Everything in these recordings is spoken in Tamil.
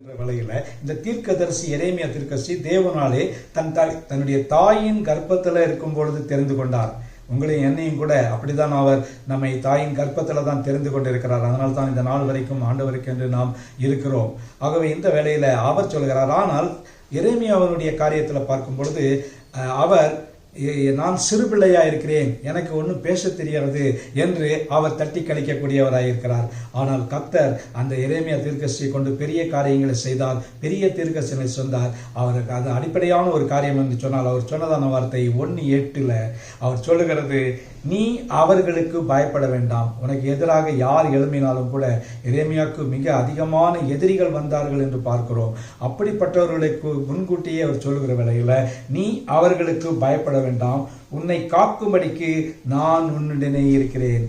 வேளையில இந்த தீர்க்கதரிசி எரேமியா தீர்க்கதரிசி தேவனாலே தன்னுடைய தாயின் கர்ப்பத்துல இருக்கும் பொழுது தெரிந்து கொண்டார். உங்களையும் என்னையும் கூட அப்படிதான் அவர் நம்மை தாயின் கர்ப்பத்துல தான் தெரிந்து கொண்டிருக்கிறார். அதனால தான் இந்த நாள் வரைக்கும் ஆண்டவருக்கு என்று நாம் இருக்கிறோம். ஆகவே இந்த வேளையில அவர் சொல்கிறார். ஆனால் எரேமியா அவருடைய காரியத்துல பார்க்கும் பொழுது அவர் நான் சிறு பிள்ளையா இருக்கிறேன், எனக்கு ஒன்றும் பேச தெரியாது என்று அவர் தட்டி கழிக்கக்கூடியவராயிருக்கிறார். ஆனால் கர்த்தர் அந்த எரேமியா தீர்க்கதரிசியை கொண்டு பெரிய காரியங்களை செய்தால், பெரிய தீர்க்கதரிசனை சொன்னார். அவருக்கு அது அடிப்படையான ஒரு காரியம் என்று சொன்னால் அவர் சொன்னதான வார்த்தை 1:8 அவர் சொல்லுகிறது, நீ அவர்களுக்கு பயப்பட வேண்டாம். உனக்கு எதிராக யார் எழும்பினாலும் கூட எரேமியாவுக்கு மிக அதிகமான எதிரிகள் வந்தார்கள் என்று பார்க்கிறோம். அப்படிப்பட்டவர்களுக்கு முன்கூட்டியே அவர் சொல்லுகிற வேளையில நீ அவர்களுக்கு பயப்பட வேண்டாம், உன்னை காக்கும்படிக்கு நான் உன்னுடனே இருக்கிறேன்,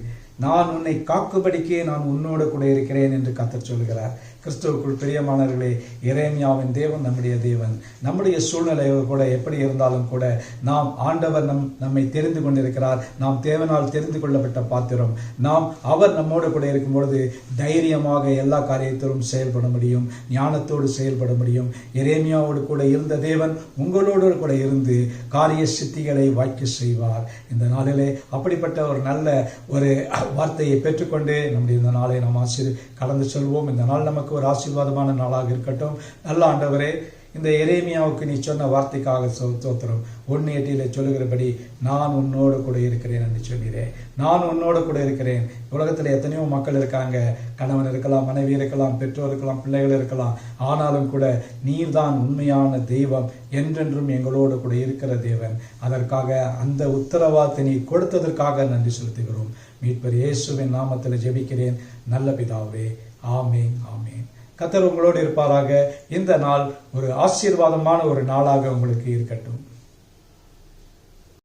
நான் உன்னை காக்கும்படிக்கு நான் உன்னோடு கூட இருக்கிறேன் என்று கர்த்தர் சொல்கிறார். கிறிஸ்துவுக்குள் பிரியமானவர்களே, எரேமியாவின் தேவன் நம்முடைய தேவன். நம்முடைய சூழ்நிலை கூட எப்படி இருந்தாலும் கூட நாம் ஆண்டவர் நம்மை தெரிந்து கொண்டிருக்கிறார். நாம் தேவனால் தெரிந்து கொள்ளப்பட்ட பாத்திரம். நாம் அவர் நம்மோடு கூட இருக்கும் பொழுது தைரியமாக எல்லா காரியத்திலும் செயல்பட முடியும், ஞானத்தோடு செயல்பட முடியும். எரேமியாவோடு கூட இருந்த தேவன் உங்களோடு கூட இருந்து காரிய சித்திகளை வாய்க்க செய்வார். இந்த நாளிலே அப்படிப்பட்ட ஒரு நல்ல ஒரு வார்த்தையை பெற்றுக்கொண்டு நம்முடைய இந்த நாளை நாம் கடந்து செல்வோம். இந்த நாள் நமக்கு ஒரு ஆசீர்வாதமான நாளாக இருக்கட்டும். நல்ல ஆண்டவரே, இந்த எரேமியாவுக்கு நீ சொன்ன வார்த்தைக்காக ஸ்தோத்திரம். 1:8 சொல்லுகிறபடி நான் உன்னோடு கூட இருக்கிறேன் என்று சொல்கிறேன். நான் உன்னோடு கூட இருக்கிறேன். உலகத்தில் எத்தனையோ மக்கள் இருக்காங்க. கணவன் இருக்கலாம், மனைவி இருக்கலாம், பெற்றோர் இருக்கலாம், பிள்ளைகள் இருக்கலாம். ஆனாலும் கூட நீர்தான் உண்மையான தெய்வம், என்றென்றும் எங்களோடு கூட இருக்கிற தேவன். அதற்காக அந்த உத்தரவாதத்தை நீ கொடுத்ததற்காக நன்றி செலுத்துகிறோம். மீட்பர் இயேசுவின் நாமத்தில் ஜெபிக்கிறேன் நல்ல பிதாவே, ஆமேன் ஆமேன். கர்த்தர் உங்களோடு இருப்பாராக. இந்த நாள் ஒரு ஆசீர்வாதமான ஒரு நாளாக உங்களுக்கு இருக்கட்டும்.